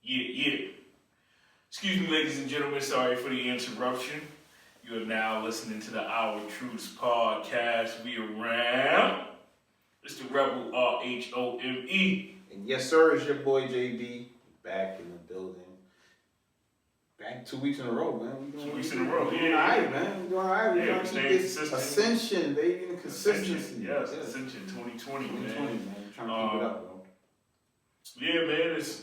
Yeah. Excuse me, ladies and gentlemen. Sorry for the interruption. You are now listening to the Our Truths podcast. We around. It's the Rebel RHOME. And yes, sir, it's your boy JB back in the building. Back 2 weeks in a row, man. 2 weeks in a row, yeah. All right, man. We're doing all right. We're trying to keep this ascension, baby, and consistency. Yes, Ascension 2020, man. 2020, man. We're trying to keep it up, bro. Yeah, man. It's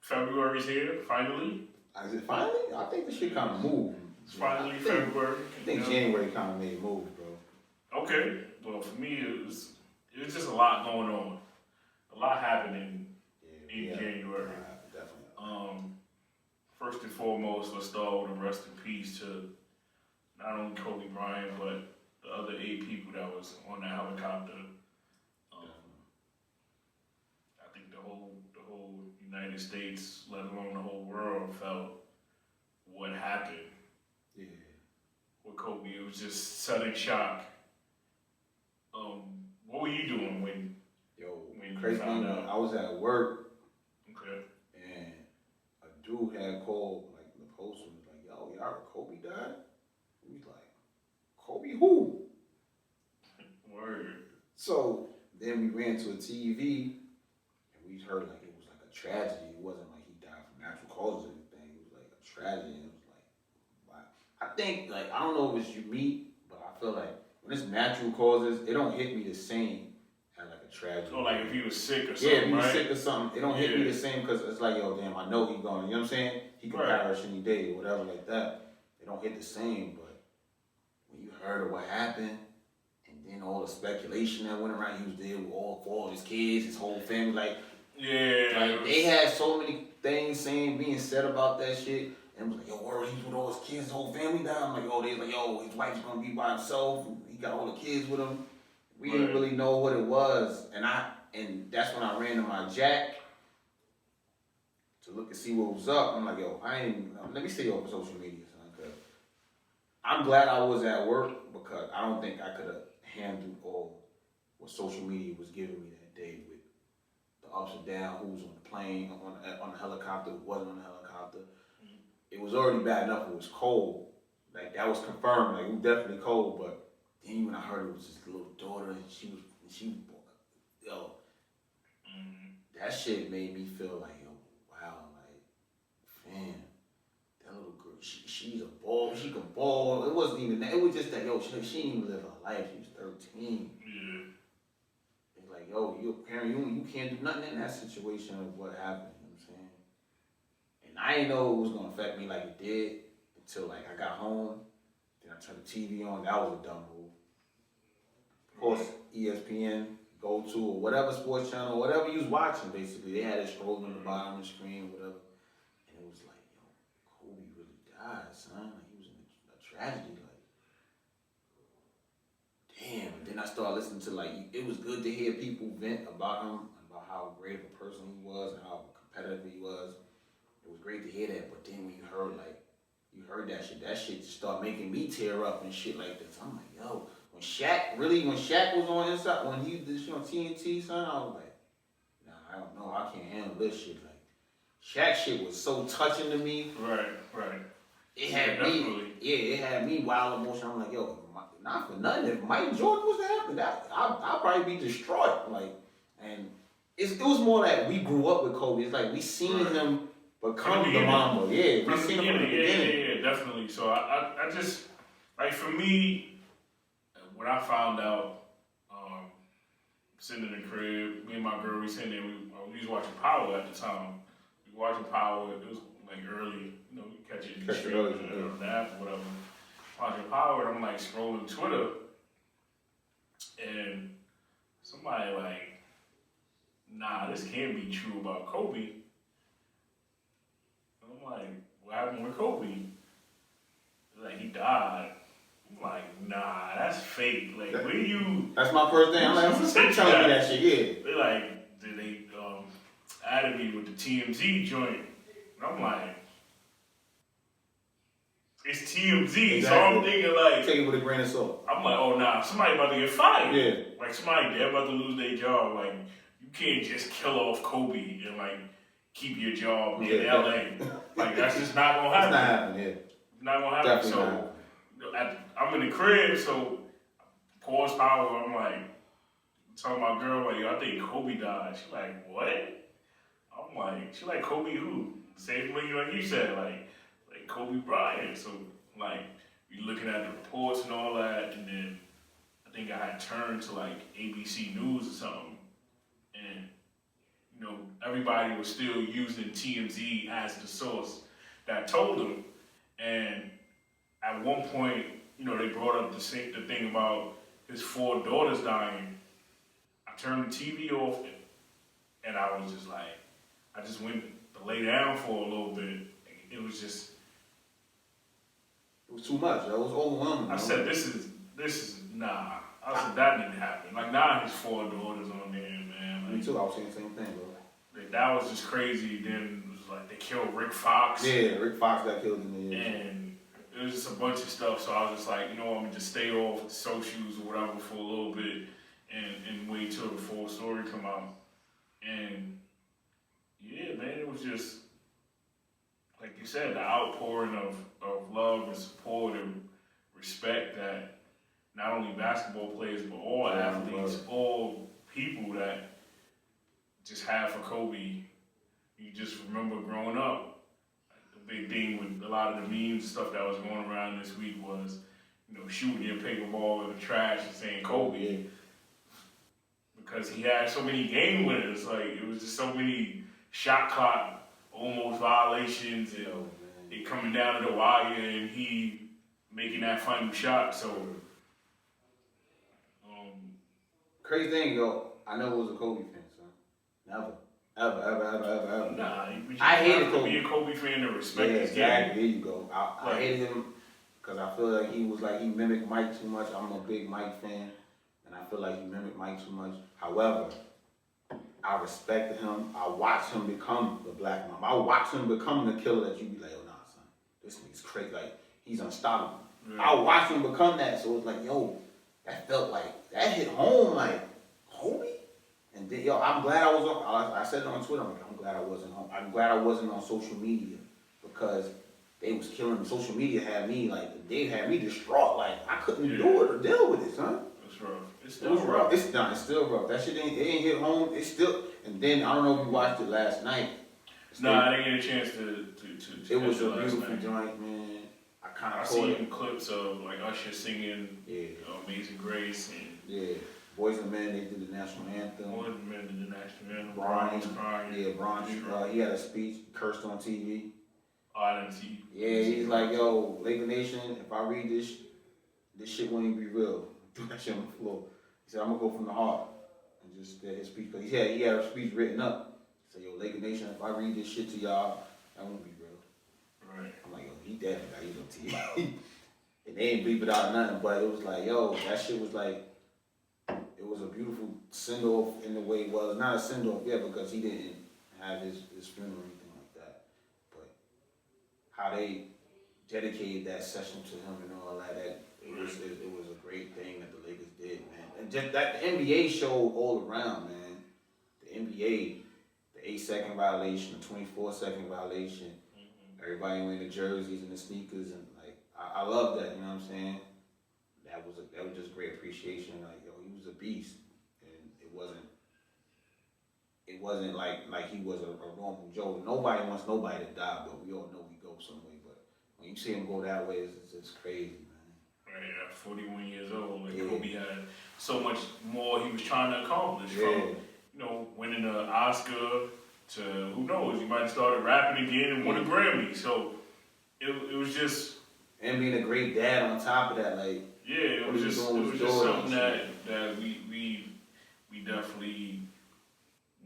February's here, finally. Is it finally? I think this shit kind of moved. It's finally February. I think January kind of made a move, bro. Okay. Well, for me, it was just a lot going on. A lot happening in January. Definitely. First and foremost, let's start with a rest in peace to not only Kobe Bryant, but the other 8 people that was on the helicopter. I think the whole United States, let alone the whole world, felt what happened. Yeah. With Kobe, it was just sudden shock. What were you doing when crazy you found out? I was at work. Okay. And a dude had called, like, the postman was like, yo, y'all, Kobe died? He was like, Kobe who? Word. So then we ran to a TV and we heard like it was like a tragedy. It wasn't like he died from natural causes or anything. It was like a tragedy. And it was like, wow. I think, like, I don't know if it's me, but I feel like when it's natural causes, it don't hit me the same as like a tragedy. Oh, like if he was sick or something, yeah, if he was right? sick or something, it don't hit me the same because it's like, yo, damn, I know he's going. You know what I'm saying? He could perish any day or whatever like that. It don't hit the same, but when you heard of what happened, and then all the speculation that went around, he was there with all his kids, his whole family, like they had so many things being said about that shit. And it was like, yo, word, he's with all his kids, his whole family died. I'm like, oh, they like, yo, his wife's gonna be by himself. He got all the kids with him. We didn't really know what it was, and that's when I ran to my Jack to look and see what was up. I'm like, yo, let me stay off social media, son, cause I'm glad I was at work because I don't think I could have handled all what social media was giving me that day with the ups and downs, who was on the plane, on the helicopter, who wasn't on the helicopter. Mm-hmm. It was already bad enough. It was cold. Like, that was confirmed. Like, it was definitely cold, but then when I heard it was his little daughter, and she was yo, that shit made me feel like, yo, wow, like, man, that little girl, she's a ball, she can ball. It wasn't even that. It was just that, yo, she didn't even live her life. She was 13. Yeah. It's like, yo, you're a parent, you can't do nothing in that situation of what happened. You know what I'm saying? And I didn't know it was gonna affect me like it did until, like, I got home. Then I turned the TV on. That was a dumb move. Of course, ESPN, Go To, or whatever sports channel, whatever you was watching, basically, they had it scrolling on the bottom of the screen, whatever. And it was like, yo, Kobe really died, son. Like, he was in a tragedy. Like, damn. And then I started listening to, like, it was good to hear people vent about him, about how great of a person he was and how competitive he was. It was great to hear that. But then when you heard that shit just started making me tear up and shit like this. I'm like, yo. When Shaq was on inside, when he did shit on TNT, son, I was like, nah, I don't know, I can't handle this shit. Like, Shaq shit was so touching to me. Right. It had me wild emotion. I'm like, yo, not for nothing. If Mike Jordan was to happen, I'd probably be destroyed. Like, and it was more like we grew up with Kobe. It's like we seen him become the Mamba. Yeah, we seen him from the beginning. Yeah, definitely. So I just, like, for me, when I found out, sitting in the crib, me and my girl, we sitting there, we was watching Power at the time. We were watching Power, it was like early, you know, catch it in the street, or nap or whatever. Watching Power, and I'm like scrolling Twitter, and somebody like, nah, this can't be true about Kobe. And I'm like, what happened with Kobe? Like, he died. I'm like, nah, that's fake. Like, where you... That's my first thing. I'm like, I'm telling you that shit, yeah. They like, they added me with the TMZ joint. And I'm like, it's TMZ, exactly. So I'm thinking like... Take it with a grain of salt. I'm like, oh nah, somebody about to get fired. Yeah. Like, somebody, they're about to lose their job. Like, you can't just kill off Kobe and like, keep your job in LA. Like, that's just not gonna happen. It's not happening, yeah. Not gonna happen. Definitely So, not. I'm in the crib, so pause power. I'm like, telling my girl, like, yo, I think Kobe died. She like, what? I'm like, she like, Kobe who? Same way like you said, like Kobe Bryant. So, like, we looking at the reports and all that, and then I think I had turned to like ABC News or something, and you know, everybody was still using TMZ as the source that told them. And at one point, you know, they brought up the thing about his 4 daughters dying. I turned the TV off, and I was just like, I just went to lay down for a little bit. It was just, it was too much. It was overwhelming. I said, this is nah. I said, that didn't happen. Like, now his 4 daughters on there, man. Like, me too. I was saying the same thing, bro. Like, that was just crazy. Then it was like they killed Rick Fox. Yeah, Rick Fox got killed in the end. And it was just a bunch of stuff. So I was just like, you know, I'm gonna just stay off the socials or whatever for a little bit and wait till the full story come out. And yeah, man, it was just like you said, the outpouring of love and support and respect that not only basketball players but all athletes, all people that just have for Kobe. You just remember growing up, the big thing with a lot of the memes and stuff that was going around this week was, you know, shooting your paper ball in the trash and saying Kobe. Because he had so many game winners. Like, it was just so many shot clock almost violations and it coming down to the wire and he making that final shot. So, crazy thing, yo, I never was a Kobe fan, son. Never. Ever. Nah, I hated Kobe. Kobe. Be a Kobe fan to respect his game. Exactly. There you go. I hated him because I feel like he mimicked Mike too much. I'm a big Mike fan, and I feel like he mimicked Mike too much. However, I respected him. I watched him become the Black Mamba. I watched him become the killer that you be like, oh, nah, son, this nigga's crazy. Like, he's unstoppable. Yeah. I watched him become that, so it was like, yo, that felt like, that hit home, like, Kobe? And then, yo, I'm glad I was on, I said it on Twitter, I'm glad I wasn't home. I'm glad I wasn't on social media because they was killing me. Social media had me, like, they had me distraught. Like, I couldn't do it or deal with it, son. It's rough. It's still rough. It's still rough. That shit ain't hit home. It's still, and then, I don't know if you watched it last night. Nah, I didn't get a chance to it was a beautiful joint, man. I seen clips of, like, Usher singing Amazing Grace and... Yeah. Boys and Men, they did the national anthem. Boys and Men did the national anthem. Brian was crying. Yeah, Brian, he had a speech, cursed on TV. Oh, I didn't see. Yeah, he's like, yo, Laker Nation, if I read this shit won't even be real. Do that shit on the floor. He said, I'm gonna go from the heart. And just did his speech. Because he had a speech written up. He said, yo, Laker Nation, if I read this shit to y'all, that won't be real. Right. I'm like, yo, he definitely got you on TV. And they ain't bleep it out nothing, but it was like, yo, that shit was like, it was a beautiful send-off in the way it was. Not a send-off, yeah, because he didn't have his funeral or anything like that. But how they dedicated that session to him and all that, it was a great thing that the Lakers did, man. And just that the NBA showed all around, man. The NBA, the 8-second violation, the 24-second violation, everybody wearing the jerseys and the sneakers, and like I love that, you know what I'm saying? That was just great appreciation. Like, yo, he was a beast, and it wasn't like he was a normal Joe. Nobody wants nobody to die, but we all know he goes some way. But when you see him go that way, it's crazy, man. Right, at 41 years old, like Kobe had so much more he was trying to accomplish from, you know, winning an Oscar to, who knows, he might have started rapping again and won a Grammy. So it was just, and being a great dad on top of that, like. Yeah, it was just something that we definitely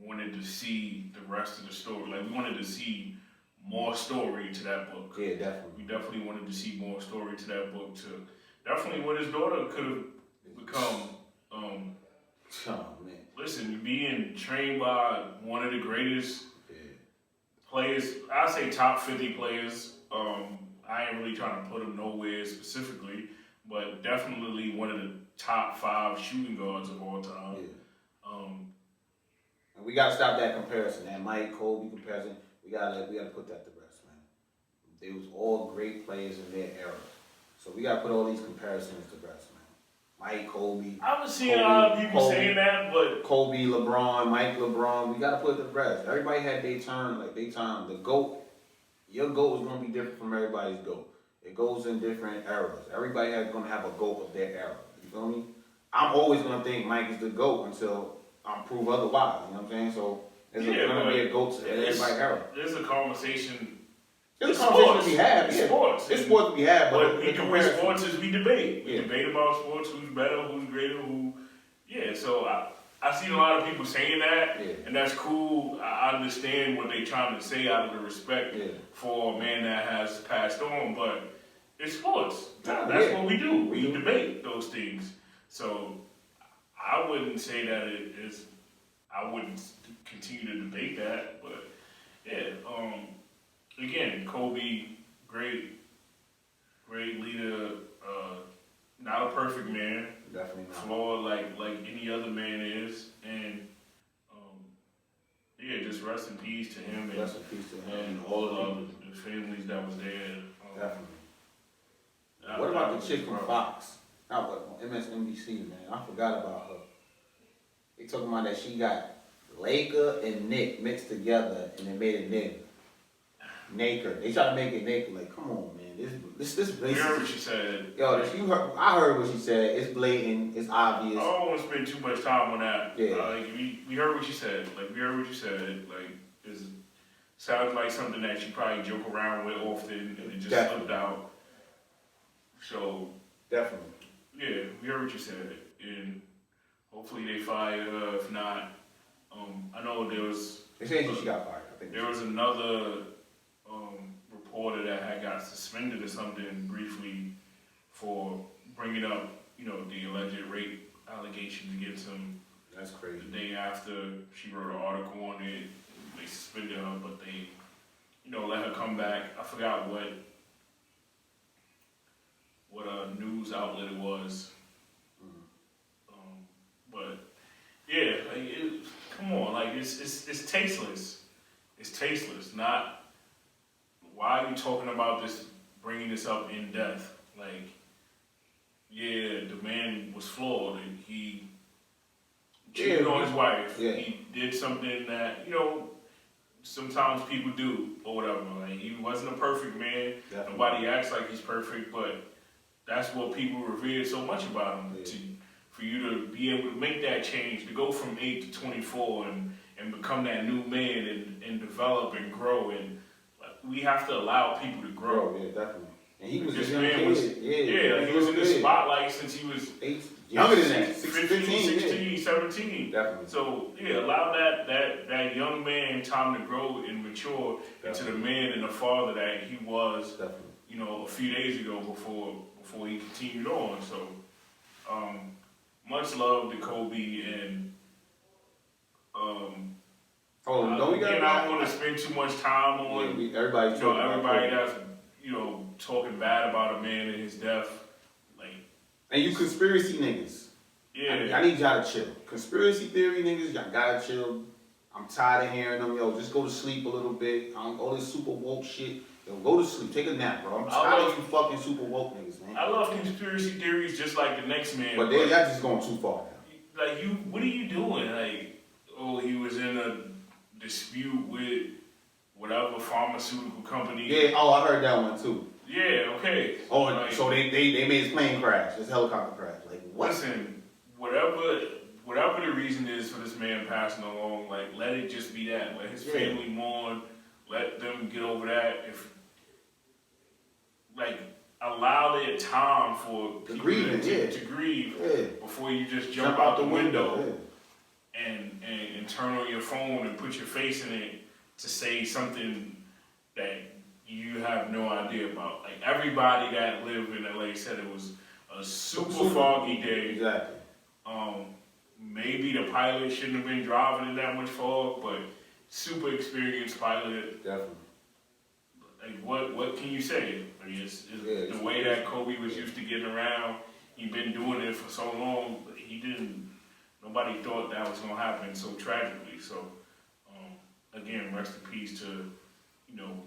wanted to see the rest of the story. Like, we wanted to see more story to that book. Yeah, definitely. We definitely wanted to see more story to that book to definitely what his daughter could have become. Oh man! Listen, being trained by one of the greatest players, I say top 50 players. I ain't really trying to put him nowhere specifically, but definitely one of the top 5 shooting guards of all time. Yeah. And we gotta stop that comparison, that Mike Kobe comparison. we gotta put that to rest, man. They was all great players in their era. So we gotta put all these comparisons to rest, man. Mike, Kobe. I was seeing a lot of people saying that, but Kobe, LeBron, Mike, LeBron. We gotta put it to rest. Everybody had their turn, like their time. The GOAT, your GOAT is gonna be different from everybody's GOAT. It goes in different eras. Everybody is gonna have a GOAT of their era. You feel me? I'm always gonna think Mike is the GOAT until I'm proved otherwise. You know what I'm saying? So there's gonna be a GOAT to everybody's era. There's a conversation. There's a conversation to be had. It's sports. It's sports to be had, but with sports is we debate. We debate about sports, who's better, who's greater, who. Yeah, so I seen a lot of people saying that, and that's cool. I understand what they're trying to say out of the respect for a man that has passed on, but it's sports. That's what we do. We debate those things. So I wouldn't say that it is. I wouldn't continue to debate that, but yeah. Again, Kobe, great leader. Not a perfect man. Definitely not. Flawed like any other man is, and just rest in peace to him. Rest in peace to him and all of the families that was there. Definitely. What about the chick from Fox? Not what MSNBC, man. I forgot about her. They talking about that she got Laker and Nick mixed together and they made it Nick. Naker. They try to make it Naker. Like, come on, man. This blatant. You heard what she said. Yo, I heard what she said. It's blatant. It's obvious. I don't want to spend too much time on that. Yeah. We heard what she said. We heard what you said. It sounds like something that you probably joke around with often and it just slipped out. So. Definitely. Yeah, we heard what you said. And hopefully they fire her. If not, I know there was. They said she got fired. I think there was another reporter that had got suspended or something briefly for bringing up, the alleged rape allegations against him. That's crazy. The day after she wrote an article on it, they suspended her, but they, let her come back. I forgot what news outlet it was. But yeah, come on, it's tasteless. It's tasteless. Not why are you talking about this, bringing this up in depth? The man was flawed and he cheated on his wife. Yeah. He did something that sometimes people do or whatever. He wasn't a perfect man. Definitely. Nobody acts like he's perfect, but that's what people revere so much about him. Yeah. For you to be able to make that change, to go from 8 to 24 and become that new man and develop and grow, and we have to allow people to grow. Yeah, definitely. And he was this a young man kid. was, he was in the spotlight since he was 8, younger than that, 15, 16, 17. Definitely. So allow that young man time to grow and mature into the man and the father that he was. Definitely. A few days ago before he continued on. So, much love to Kobe and I don't want to spend too much time on everybody that's talking bad about a man and his death. And you conspiracy niggas. Yeah. I need y'all to chill. Conspiracy theory niggas, y'all gotta chill. I'm tired of hearing them. Yo, just go to sleep a little bit. All this super woke shit. Yo, go to sleep. Take a nap, bro. I'm tired of you fucking super woke niggas, man. I love conspiracy theories just like the next man. But y'all just going too far now. What are you doing? He was in a dispute with whatever pharmaceutical company. Yeah, I heard that one too. Yeah, okay. So they made his plane crash, his helicopter crash. What? Listen, whatever the reason is for this man passing along, let it just be that. Let his family mourn. Let them get over that. Allow their time for people to grieve before you just jump out the window and turn on your phone and put your face in it to say something that you have no idea about. Everybody that lived in LA said it was a super foggy day. Exactly. Maybe the pilot shouldn't have been driving in that much fog, but super experienced pilot. Definitely. What can you say? It's the way that Kobe was used to getting around. He'd been doing it for so long. Nobody thought that was gonna happen so tragically. So, again, rest in peace to you know,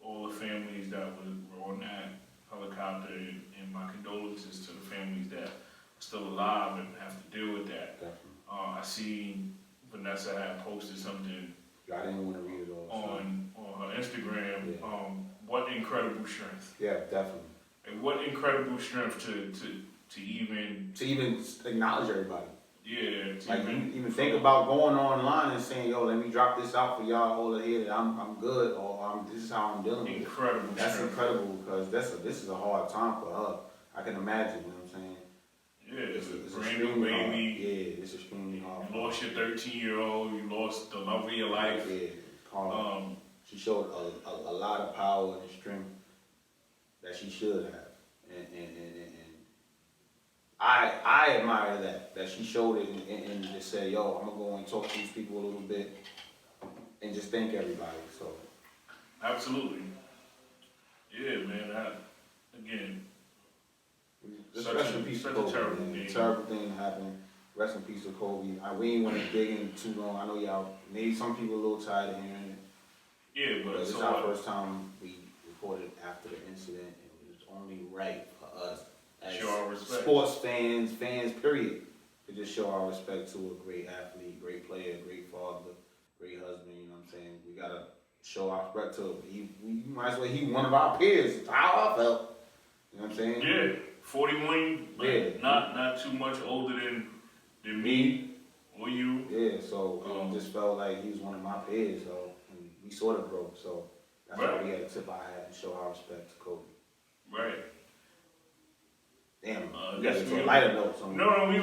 all the families that were on that helicopter, and my condolences to the families that are still alive and have to deal with that. Definitely. I seen Vanessa had posted something I didn't want to read it all. on her Instagram. Yeah. What incredible strength! Yeah, definitely. And what incredible strength to even acknowledge everybody. Yeah. Like even think about going online and saying, "Yo, let me drop this out for y'all over here. That I'm good, or this is how I'm dealing with it." Incredible. That's strength. incredible because this is a hard time for her. I can imagine. You know what I'm saying? Yeah, it's a brand extremely new hard. baby. Yeah, it's extremely hard. You lost your 13-year-old. You lost the love of your life. Yeah, hard. She showed a lot of power and strength that she should have, and I admire that she showed it and just said, "Yo, I'm gonna go and talk to these people a little bit and just thank everybody." So absolutely, yeah, man. Again, just rest in peace to Kobe. Terrible thing happened. Rest in peace to Kobe. We ain't want to dig in too long. I know y'all, maybe some people a little tired of hearing it. Yeah, but it's our first time we recorded after the incident, and it was only right for us as show our respect. Sports fans, period, to just show our respect to a great athlete, great player, great father, great husband. You know what I'm saying? We gotta show our respect to him. We might as well he one of our peers. That's how I felt. You know what I'm saying? Yeah, 41. Yeah. Not too much older than me or you. Yeah. So it just felt like he was one of my peers. So and we sort of broke. So that's why we had to tip our hat and show our respect to Kobe. Right. Damn, we got to a lighter note. No, we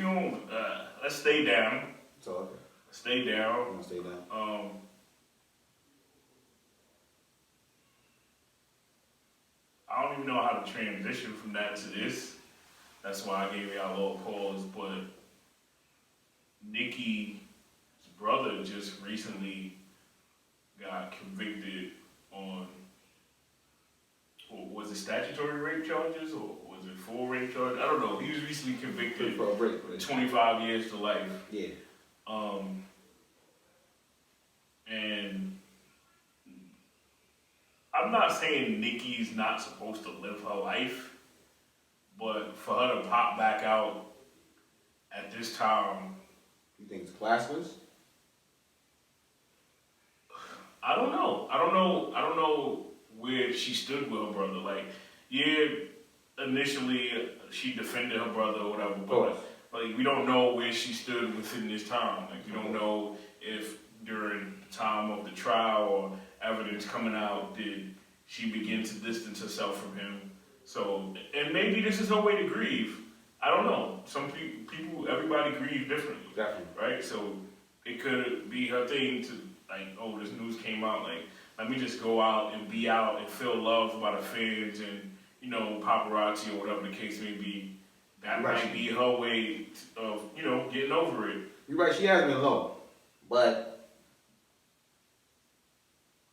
don't. Let's stay down. So okay. Stay down. We're gonna stay down. I don't even know how to transition from that to this. That's why I gave y'all a little pause. But Nicki's brother just recently got convicted on, was it statutory rape charges or was it full rape charges? I don't know. He was recently convicted for a break. 25 years to life. Yeah. And I'm not saying Nicki's not supposed to live her life, but for her to pop back out at this time, you think it's classless? I don't know where she stood with her brother. Like, yeah, initially she defended her brother or whatever, but like we don't know where she stood within this time. Like, you don't know if during the time of the trial or evidence coming out did she begin to distance herself from him. So, and maybe this is her way to grieve. I don't know. Some people, everybody grieves differently. Definitely. Right? So it could be her thing to, like, oh, this news came out, like, let me just go out and be out and feel loved by the fans and, you know, paparazzi or whatever the case may be. That might be her way of, you know, getting over it. You're right, she has been low. But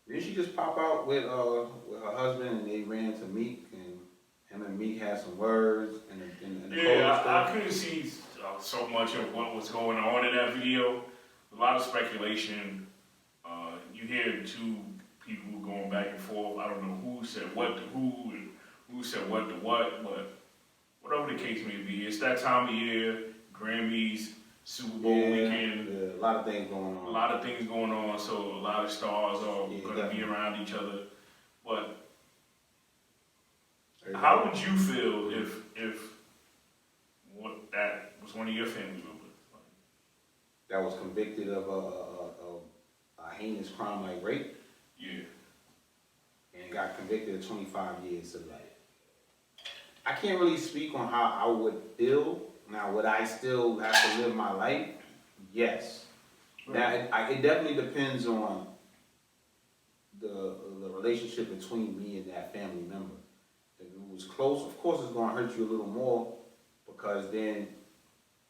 didn't she just pop out with her husband and they ran to Meek and him and Meek had some words and I couldn't see so much of what was going on in that video. A lot of speculation. You hear two people going back and forth. I don't know who said what to who and who said what to what, but whatever the case may be, it's that time of year, Grammys, Super Bowl weekend. Yeah, a lot of things going on. So a lot of stars are going to be around each other. But how would you feel if what that was one of your family members? That was convicted of a heinous crime like rape? Yeah. And got convicted of 25 years to life. I can't really speak on how I would feel. Now, would I still have to live my life? Yes. Right. Now, it definitely depends on the relationship between me and that family member. If it was close, of course it's going to hurt you a little more because then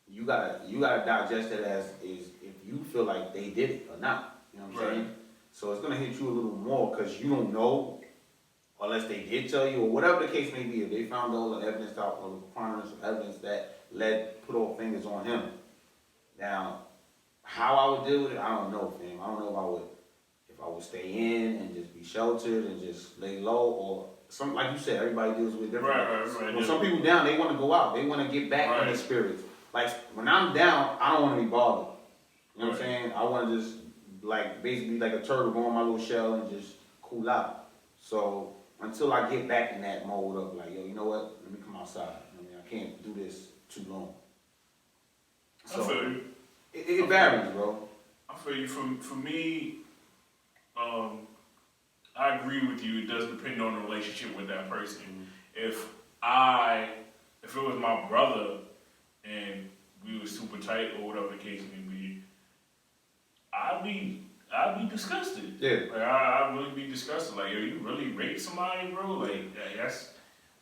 you gotta digest it as is if you feel like they did it or not. You know what I'm saying? So it's going to hit you a little more because you don't know unless they did tell you or whatever the case may be. If they found all the evidence out or the preponderance of evidence that put all fingers on him. Now, how I would deal with it, I don't know, fam. I don't know if I would stay in and just be sheltered and just lay low, or some, like you said, everybody deals with different. Right. When some people down, they want to go out. They want to get back in the spirits. Like when I'm down, I don't want to be bothered. You know what I'm saying? I want to just like basically like a turtle go in my little shell and just cool out. So until I get back in that mode of like, yo, you know what? Let me come outside. I mean, I can't do this too long. So I feel you. It varies, bro. I feel you. For me, I agree with you. It does depend on the relationship with that person. Mm-hmm. If it was my brother and we were super tight or whatever the case may be, I'd be disgusted. Yeah. Like I'd really be disgusted. Like, yo, you really raped somebody, bro? Like that's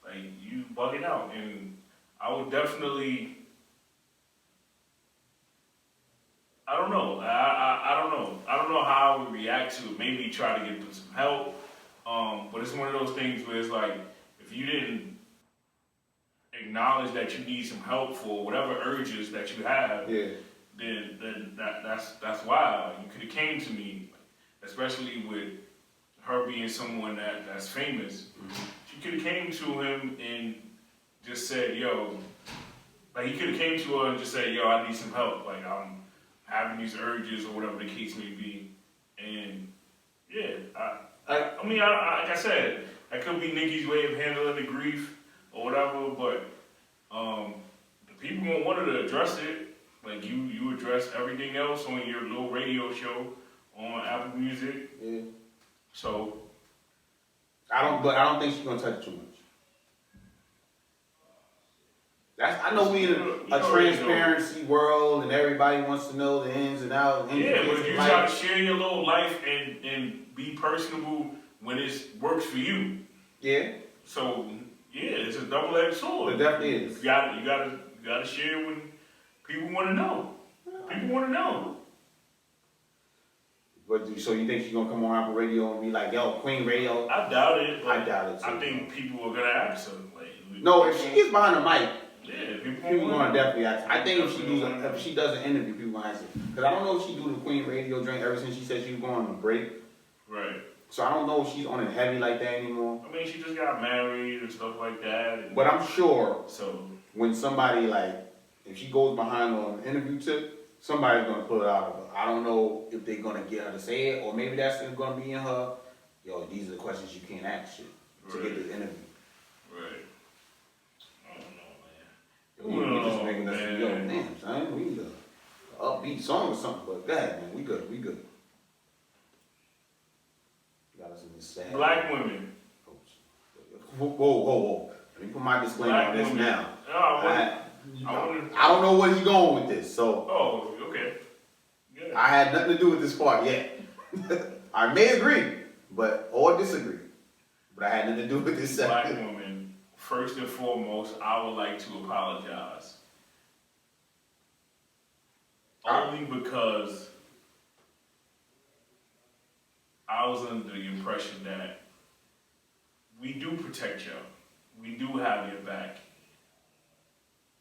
like you bugging out. And I would definitely. I don't know. I don't know. I don't know how I would react to it. Maybe try to get some help. But it's one of those things where it's like, if you didn't acknowledge that you need some help for whatever urges that you have, then that's wild. You could have came to me, especially with her being someone that's famous. Mm-hmm. She could have came to him and just said, yo, like he could have came to her and just said, yo, I need some help. Like I'm having these urges or whatever the case may be. And yeah, I mean, like I said, that could be Nikki's way of handling the grief or whatever, but the people gonna want her to address it. Like you address everything else on your little radio show on Apple Music. Yeah. So I don't think she's gonna touch it too much. I know we in a transparency world and everybody wants to know the ins and outs. Yeah, but you try to share your little life and be personable when it works for you. Yeah. So yeah, it's a double-edged sword. It definitely is. You gotta share when people want to know. People want to know. But so you think she's gonna come on Apple Radio and be like, "Yo, Queen Radio"? I doubt it. I doubt it too. I think people are gonna ask her. Like, no, if she gets behind the mic, yeah, people gonna definitely ask. I think if she does an interview, people gonna ask her. Because I don't know if she do the Queen Radio drink ever since she said she was going on a break. Right. So I don't know if she's on it heavy like that anymore. I mean, she just got married and stuff like that. But I'm sure so when somebody like, if she goes behind on an interview tip, somebody's gonna pull it out of her. I don't know if they're gonna get her to say it, or maybe that's gonna be in her. Yo, these are the questions you can't ask shit to get this interview. Right. I don't know, man. We just making us, yo, damn, son, we need an upbeat song or something. But go ahead, man, we good. Got us in this sad. Black women. Whoa. Let me put my disclaimer on this now. I don't know where he's going with this, so. Oh, okay. Good. I had nothing to do with this part yet. I may agree, or disagree, but I had nothing to do with this Black second. women, first and foremost, I would like to apologize. Only because I was under the impression that we do protect y'all. We do have your back.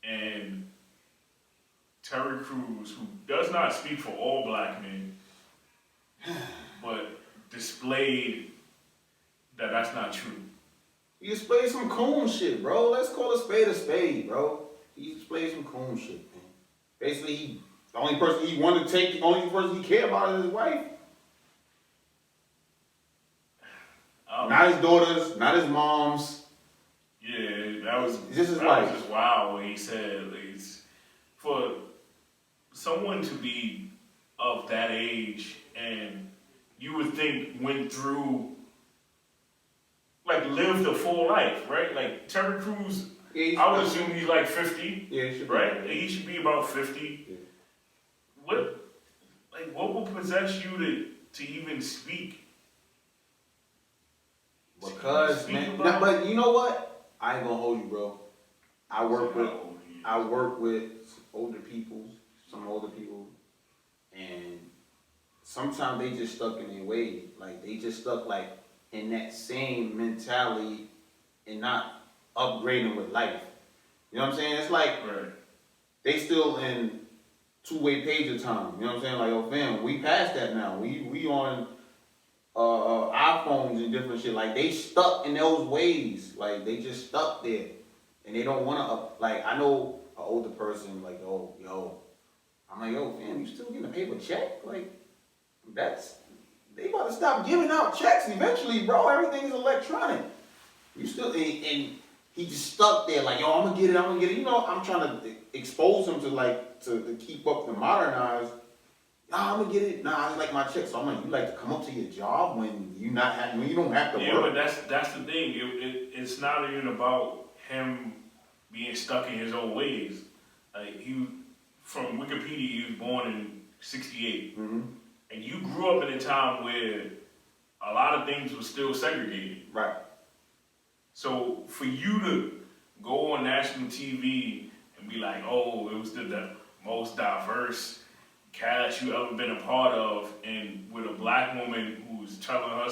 And Terry Crews, who does not speak for all black men, but displayed that that's not true. He displayed some coon shit, bro. Let's call a spade, bro. He displayed some coon shit, man. Basically, the only person he wanted to take, the only person he cared about is his wife. Not his daughters, not his moms. Yeah, that was just wild when he said, for someone to be of that age and you would think went through, like lived a full life, right? Like Terry Crews, I would assume he's like 50, right? He should be about 50. Yeah. What will possess you to even speak? Because, man, but you know what? I ain't gonna hold you, bro. I work with some older people, and sometimes they just stuck in their way. Like they just stuck like in that same mentality and not upgrading with life. You know what I'm saying? It's like they still in two-way pager time. You know what I'm saying? Like, oh fam, we past that now. We on iPhones and different shit. Like they stuck in those ways. Like they just stuck there, and they don't want to. Like I know an older person. Like yo, I'm like yo, fam, you still getting a paper check? Like that's they about to stop giving out checks eventually, bro. Everything is electronic. You still and he just stuck there. Like yo, I'm gonna get it. You know, I'm trying to expose him to like to keep up to modernize. Nah, I'm gonna get it. Nah, I just like my check. So I'm like, you like to come up to your job when you don't have to work. Yeah, but that's the thing. It's not even about him being stuck in his old ways. Like from Wikipedia, he was born in '68, and you grew up in a time where a lot of things were still segregated. Right. So for you to go on national TV and be like, "Oh, it was the most diverse cast you ever been a part of," and with a black woman who's telling her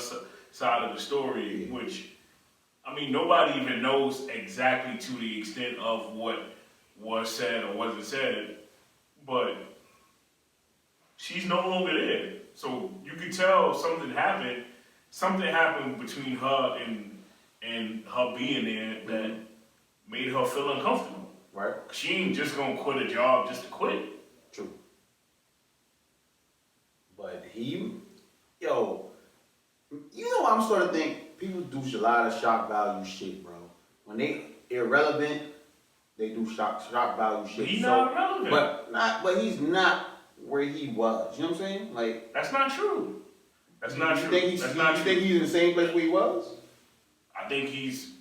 side of the story, which, I mean, nobody even knows exactly to the extent of what was said or wasn't said, but she's no longer there. So you could tell something happened between her and her being there that made her feel uncomfortable. Right. She ain't just gonna quit a job just to quit. True. But you know, I'm sort of think people do a lot of shock value shit, bro. When they irrelevant, they do shock value shit. He's not irrelevant. But he's not where he was. You know what I'm saying? Like that's not true. That's not true. You think he's in the same place where he was? I think he's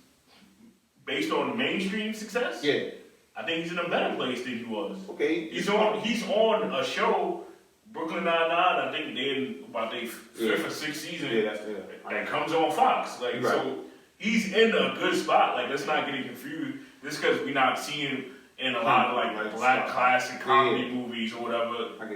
based on mainstream success. Yeah. I think he's in a better place than he was. Okay. He's on a show, Brooklyn Nine-Nine. I think they're in about their fifth or sixth season. Yeah, that comes on Fox. Like so, he's in a good spot. Like let's not get it confused. Just because we're not seeing in a lot of like black classic comedy movies or whatever,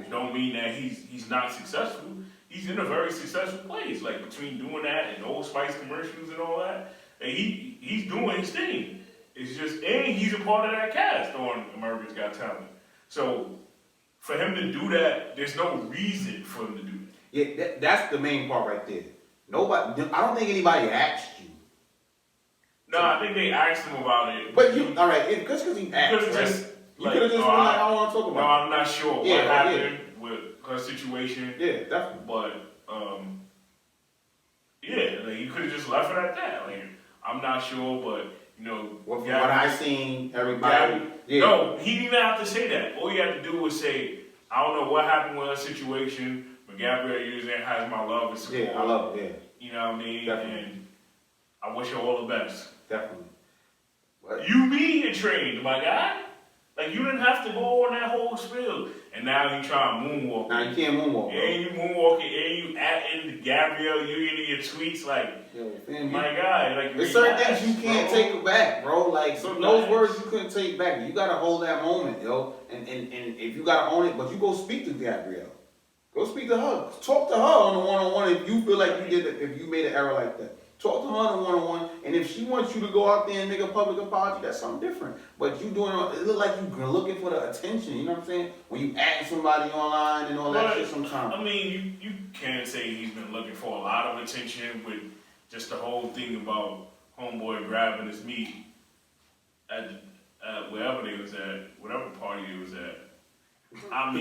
don't mean that he's not successful. He's in a very successful place. Like between doing that and Old Spice commercials and all that, and he's doing his thing. It's just, and he's a part of that cast on America's Got Talent. So for him to do that, there's no reason for him to do that. Yeah, that's the main part right there. Nobody, I don't think anybody asked you. No, I think they asked him about it. But all right, because he asked, right? You could have just been like, I don't want to talk about it. No, I'm not sure what happened with her situation. Yeah, definitely. But, like, you could have just left it at that. Like, I'm not sure, but, you know. From what I seen, everybody. No, he didn't even have to say that. All you had to do was say, I don't know what happened with her situation, but Gabrielle Union has my love and support. Yeah, I love it, You know what I mean? Definitely. And I wish her all the best. Definitely. What? You media trained, my guy. Like, you didn't have to go on that whole spiel. And now you trying to moonwalk. Now you can't moonwalk. And you moonwalking, and you in Gabrielle Union in your tweets, like, my guy. Like, there's certain things you can't take back, bro. Like, those words you couldn't take back. You gotta hold that moment, yo. And if you gotta own it, but you go speak to Gabrielle. Go speak to her. Talk to her on the one-on-one if you feel like you did it, if you made an error like that. Talk to her on the one-on-one, and if she wants you to go out there and make a public apology, that's something different. But you doing it look like you're looking for the attention, you know what I'm saying? When you add somebody online and all that shit sometimes. I mean, you can't say he's been looking for a lot of attention with just the whole thing about homeboy grabbing his meat at wherever they was at, whatever party they was at. I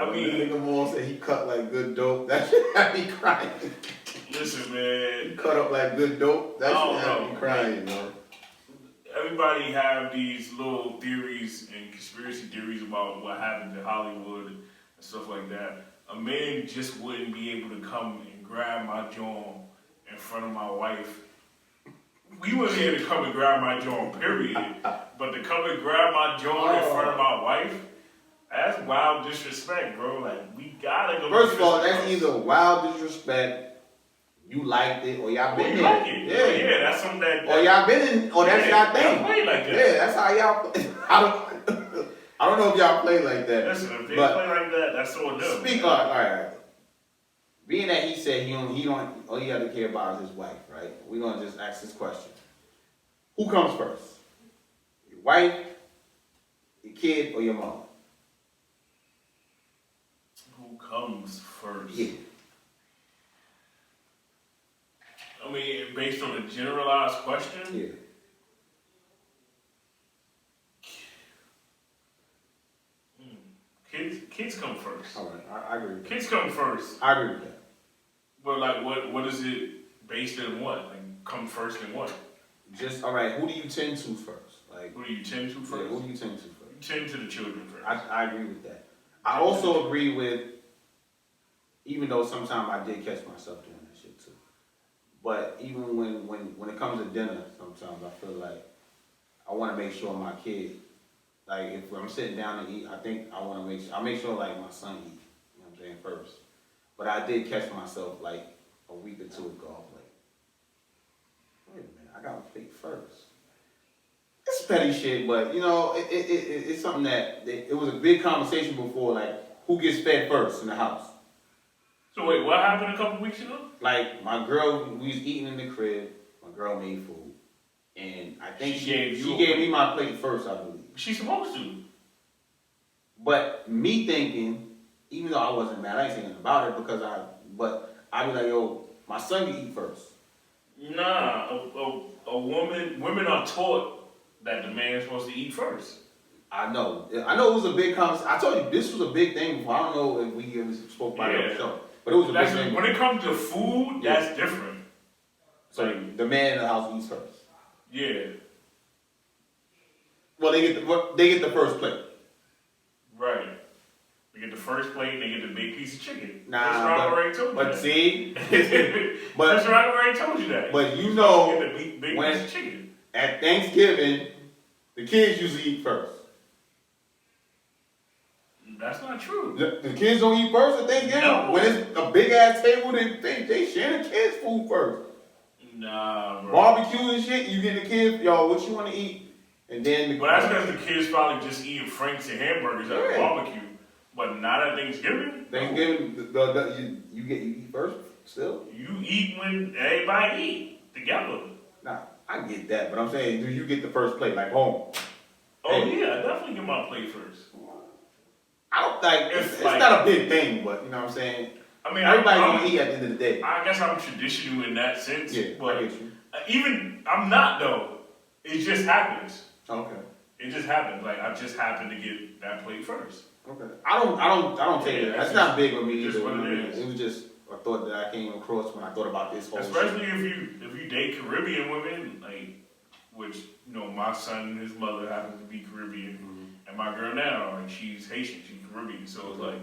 mean, nigga Moore said he cut like good dope. That shit had me crying. Listen, man. He cut up like good dope. That shit had me crying, bro. Everybody have these little theories and conspiracy theories about what happened in Hollywood and stuff like that. A man just wouldn't be able to come and grab my jaw in front of my wife. We wouldn't be able to come and grab my jaw, period. But to come and grab my jaw in front of my wife, that's wild disrespect, bro. Like, we gotta go. First of all, that's either wild disrespect, you liked it, or y'all been there. Like it. Yeah, that's something that. Or y'all been in, or that's y'all thing. Y'all play like that. Yeah, that's how y'all play. I don't know if y'all play like that. Listen, if they play like that, that's so dumb. Speak all right. Being that he said he don't, all he had to care about is his wife, right? We're gonna just ask this question. Who comes first? Your wife, your kid, or your mom? Who comes first? Yeah. based on a generalized question. Yeah. Kids come first. All right, I agree with that. Kids come first. I agree with that. But like, what is it based in what? Like, come first in what? Just, all right, who do you tend to first? Like, Who do you tend to first? Yeah, who do you tend to first? You tend to the children first. I agree with that. I also agree with, even though sometimes I did catch myself doing that shit too. But even when it comes to dinner, sometimes I feel like I want to make sure my kid, like if I'm sitting down to eat, I think I want to make sure like my son eat, you know what I'm saying, first. But I did catch myself like a week or two ago, I'm like, wait a minute, I got to plate first. It's petty shit, but you know, it's something that it was a big conversation before, like who gets fed first in the house. So wait, what happened a couple weeks ago? Like my girl, we was eating in the crib. My girl made food, and I think she gave me my plate first, I believe. She's supposed to. But me thinking, even though I wasn't mad, I ain't saying nothing about it because I be like, yo, my son can eat first. Nah, women are taught that the man's supposed to eat first. I know it was a big conversation. I told you this was a big thing before. I don't know if we ever spoke about it on the show, but it was a big thing. When it comes to food, that's different. So like, the man in the house eats first. Yeah. Well, they get the first plate. Right. They get the first plate, and they get the big piece of chicken. Nah, already told you but that. see, That's right, I already told you that. But you know, get the big piece of chicken. At Thanksgiving, the kids usually eat first. That's not true. The kids don't eat first at Thanksgiving. No. When it's a big ass table, they share the kids' food first. Nah, bro. Barbecue and shit, you get the kids, yo, what you want to eat? And then But that's because the kids probably just eating Franks and hamburgers at the barbecue. But not at Thanksgiving. Thanksgiving, you eat first still? You eat when everybody eat together. Nah, I get that, but I'm saying, do you get the first plate, like home? Oh yeah, I definitely get my plate first. I don't think, it's not a big thing, but you know what I'm saying? I mean, everybody's gonna eat at the end of the day. I guess I'm traditional in that sense. Yeah, but I get you. Even, I'm not though. It just happens. Okay. It just happens. Like, I just happened to get that plate first. Okay. I don't take it. That's not big with me either. Just what it is. It was just a thought that I came across when I thought about this whole Especially if you date Caribbean women, like, which, you know, my son and his mother happen to be Caribbean, and my girl now, like, she's Haitian, she's Caribbean, so it's like,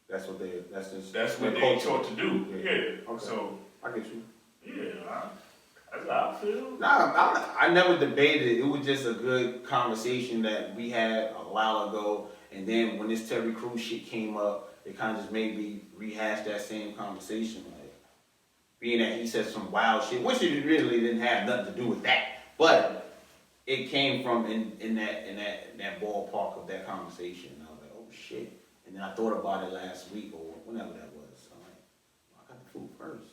that's what they taught to do. Yeah. Okay. So I get you. Yeah, that's how I feel. Nah, I never debated it. It was just a good conversation that we had a while ago. And then when this Terry Crews shit came up, it kind of just made me rehash that same conversation. Like, being that he said some wild shit, which it really didn't have nothing to do with that. But it came from in that ballpark of that conversation. And I was like, oh shit. And then I thought about it last week or whenever that was. I'm like, well, I got the food first.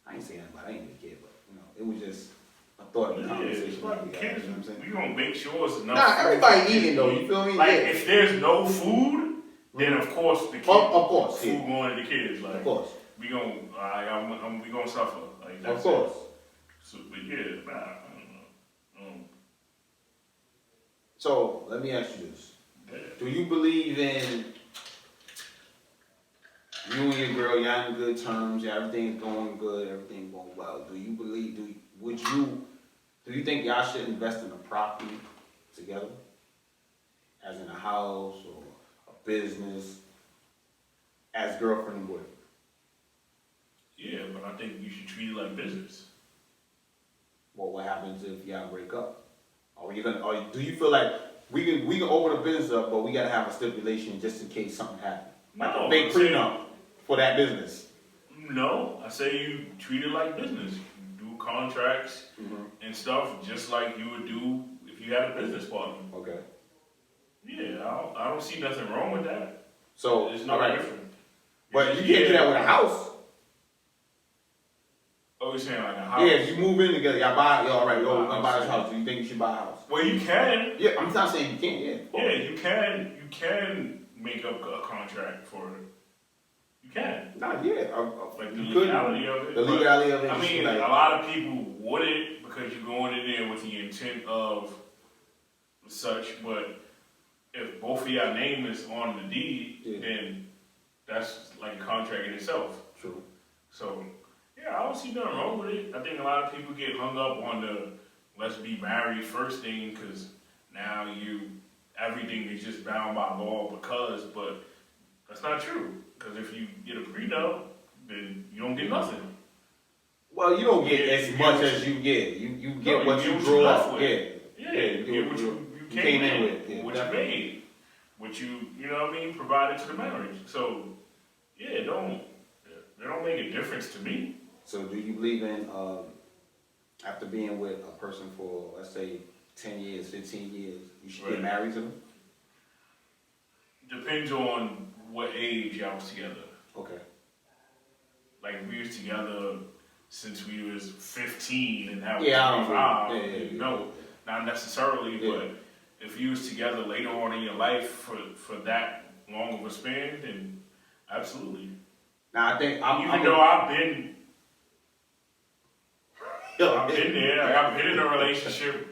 I ain't saying nothing about it, I ain't a kid, but you know, it was just a thought of the conversation. Like kids, you know what I'm saying? We gonna make sure it's enough. Nah, everybody eating though, you feel me? Like if there's no food, then of course the kids, of course, food going to the kids. Like of course, we gonna, we gonna suffer. Like that's of course. So, but yeah, nah, I don't know. So let me ask you this: do you believe in you and your girl? Y'all in good terms. Everything's going good. Everything's going well. Do you believe? Do you think y'all should invest in a property together, as in a house or a business, as girlfriend and boyfriend? Yeah, but I think you should treat it like business. Well, what happens if y'all break up? Do you feel like we can open a business up, but we gotta have a stipulation just in case something happens? Like a big prenup for that business. No, I say you treat it like business. You do contracts and stuff just like you would do if you had a business partner. Okay. Yeah, I don't see nothing wrong with that. So it's not different. But you can't do that with a house. Oh, you're saying like a house? Yeah, if you move in together, y'all buy. All right, we're gonna buy this house. Do you think you should buy a house? Well, you can. Yeah, I'm not saying you can't. Yeah. Yeah, you can. You can make up a contract for it. You can. Nah, yeah. Like the You could. legality of it. The legality of it. I mean, like, a lot of people wouldn't because you're going in there with the intent of such, but if both of your name is on the deed, then that's like a contract in itself. True. So, yeah, I don't see nothing wrong with it. I think a lot of people get hung up on the let's be married first thing because now everything is just bound by law but that's not true. Because if you get a prenup, then you don't get nothing. Well, you don't get as much as you get. You get what you grew up with. Yeah, you get what you came in with. Yeah, what you made. What you know what I mean, provided to the marriage. So, yeah, it don't make a difference to me. So do you believe in, after being with a person for, let's say, 10 years, 15 years, you should get married to them? Depends on what age y'all was together. Okay. Like, we was together since we was 15 and now we're 25. No, not necessarily, but if you was together later on in your life for that long of a span, then absolutely. Now, I think I've been there. Like, I've been in a relationship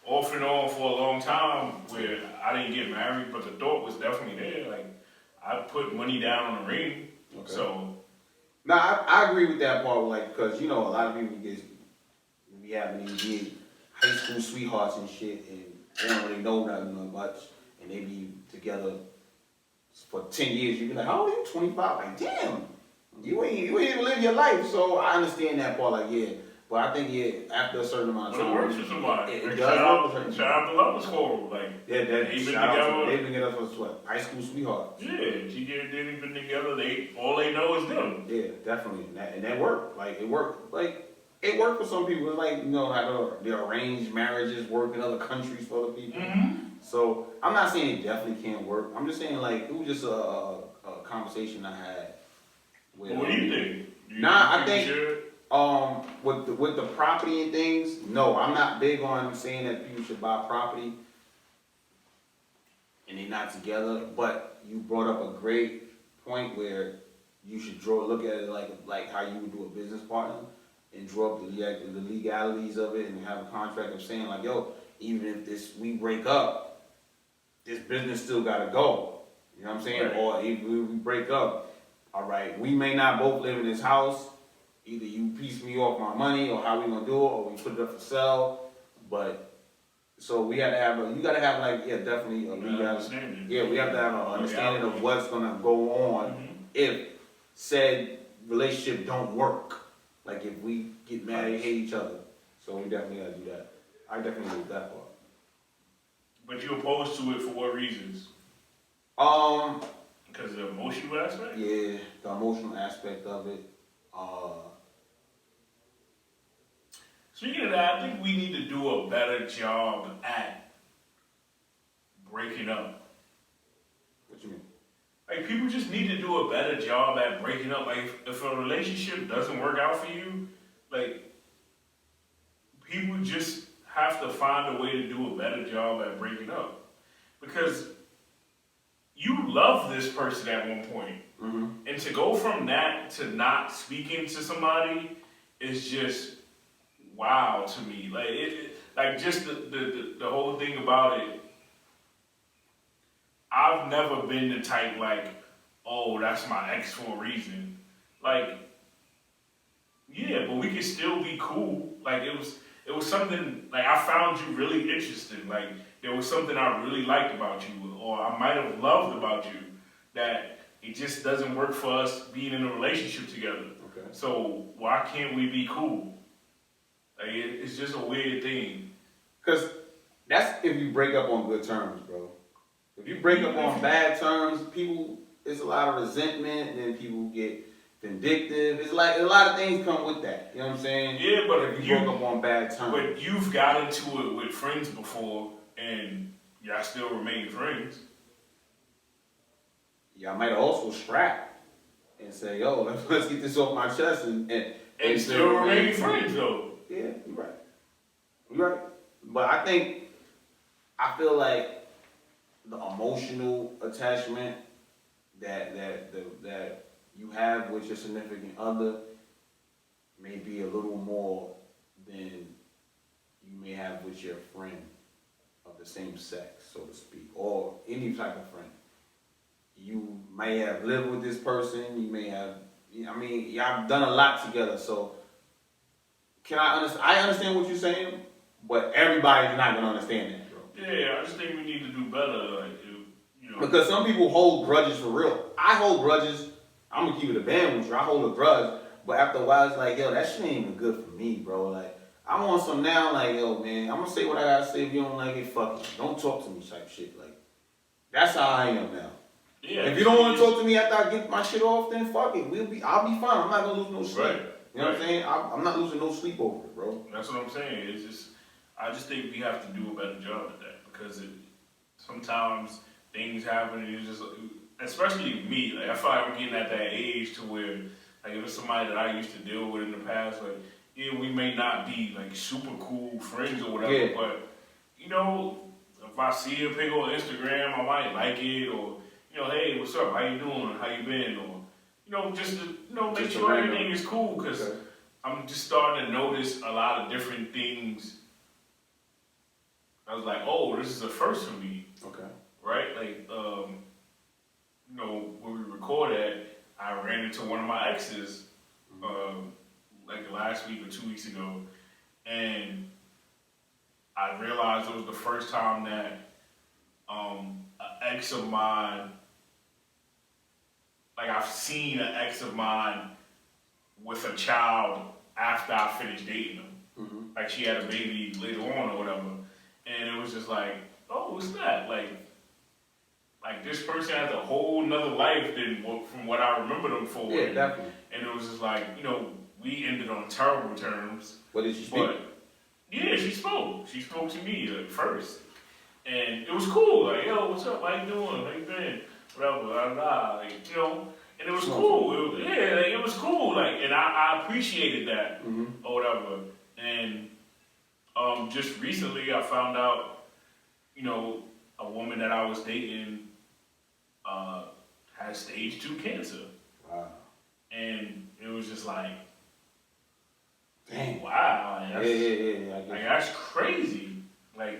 off and on for a long time where I didn't get married, but the thought was definitely there. Like, I put money down on the ring, so. Now, I agree with that part, like, because, a lot of people be having these big high school sweethearts and shit, and they don't really know nothing much, and they be together for 10 years. You be like, how old are you? 25? Like, damn, you ain't even live your life. So I understand that part, like, yeah. But I think, after a certain amount of time, it works for somebody. It does work for shout out to Love Squirrel. Like, they've been together for what? High school sweethearts. Yeah, they've been together. All they know is them. Yeah, definitely, and that worked. Like, it worked. Like, it worked for some people. It's like, how the arranged marriages work in other countries for other people. Mm-hmm. So I'm not saying it definitely can't work. I'm just saying, like, it was just a conversation I had with. What do you think? I think. With the property and things, no, I'm not big on saying that people should buy property and they're not together. But you brought up a great point where you should look at it like how you would do a business partner and draw up the legalities of it and have a contract of saying like, yo, even if we break up, this business still gotta go. You know what I'm saying? Right. Or if we break up, all right, we may not both live in this house. Either you piece me off my money, or how we gonna do it, or we put it up for sale. But so we have to have definitely a legality. Yeah, we have to have an understanding of what's gonna go on if said relationship don't work. Like if we get mad and hate each other. So we definitely gotta do that. I definitely agree with that part. But you opposed to it for what reasons? Because of the emotional aspect? Yeah, the emotional aspect of it. Speaking of that, I think we need to do a better job at breaking up. What you mean? Like, people just need to do a better job at breaking up. Like, if a relationship doesn't work out for you, like, people just have to find a way to do a better job at breaking up. Because you love this person at one point. Mm-hmm. And to go from that to not speaking to somebody is just wow to me. Like just the whole thing about it. I've never been the type like, oh, that's my ex for a reason. Like, yeah, but we can still be cool. Like it was something like I found you really interesting. Like there was something I really liked about you, or I might have loved about you that it just doesn't work for us being in a relationship together. Okay. So why can't we be cool? Like it's just a weird thing. Cause that's if you break up on good terms, bro. If you break up on bad terms, there's a lot of resentment, and then people get vindictive. It's like a lot of things come with that. You know what I'm saying? Yeah, but if you broke up on bad terms. But you've got into it with friends before, and y'all still remain friends. Y'all might also scrap and say, yo, let's get this off my chest and still remain friends though. Yeah, you're right. You're right. But I feel like the emotional attachment that you have with your significant other may be a little more than you may have with your friend of the same sex, so to speak, or any type of friend. You may have lived with this person, you may have, I mean, y'all done a lot together, so I understand what you're saying, but everybody's not gonna understand that, bro. Yeah, I just think we need to do better, like, you know. Because some people hold grudges for real. I hold grudges. I'm gonna keep it a band with you. I hold a grudge, but after a while, it's like, yo, that shit ain't even good for me, bro. Like, I want some now, like, yo, man, I'm gonna say what I gotta say. If you don't like it, fuck it. Don't talk to me type shit. Like, that's how I am now. Yeah. If you don't want to talk to me after I get my shit off, then fuck it. I'll be fine. I'm not gonna lose no sleep. Right. You know what I'm saying? I'm not losing no sleep over it, bro. That's what I'm saying. I just think we have to do a better job at that because sometimes things happen and it's just, especially me, like I feel like I'm getting at that age to where, like if it's somebody that I used to deal with in the past, like, yeah, we may not be like super cool friends or whatever, but you know, if I see a pic on Instagram, I might like it, or you know, hey, what's up? How you doing? How you been? Or you know, just to make sure everything is cool because I'm just starting to notice a lot of different things. I was like, oh, this is a first for me. Okay. Right? Like, you know, when we recorded, I ran into one of my exes, like last week or 2 weeks ago, and I realized it was the first time that an ex of mine, like I've seen an ex of mine with a child after I finished dating them. Mm-hmm. Like she had a baby later on or whatever. And it was just like, oh, what's that? Like this person has a whole nother life than from what I remember them for. Yeah, definitely. And it was just like, you know, we ended on terrible terms. What did she speak? But yeah, she spoke. She spoke to me first. And it was cool. Like, yo, what's up? How you doing? How you been? Whatever, blah, blah. Like, you know, and it was cool. It was cool. Like, and I appreciated that or whatever. And just recently I found out, you know, a woman that I was dating has stage 2 cancer. Wow. And it was just like, dang. Wow. Like, Like, that's crazy. Like,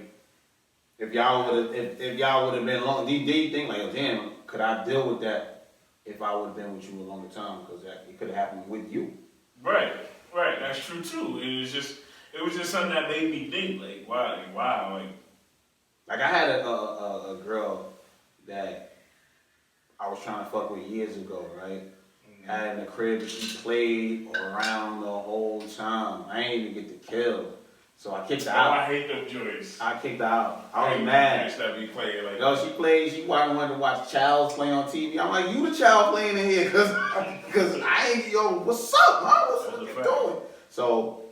if y'all would have been long, do you think like, oh, damn, could I deal with that if I would have been with you a longer time? Because it could have happened with you. Right. That's true too. It was just something that made me think, like, wow. Like I had a girl that I was trying to fuck with years ago, right? Mm-hmm. Had in the crib, she played around the whole time. I ain't even get to kill. So I kicked her out. I hate them joints. I kicked her out. I was mad. That we played like. No, she played. She wanted to watch Child's play on TV. I'm like, you the child playing in here, cause I ain't. Yo, what's up, man? What's you doing? So,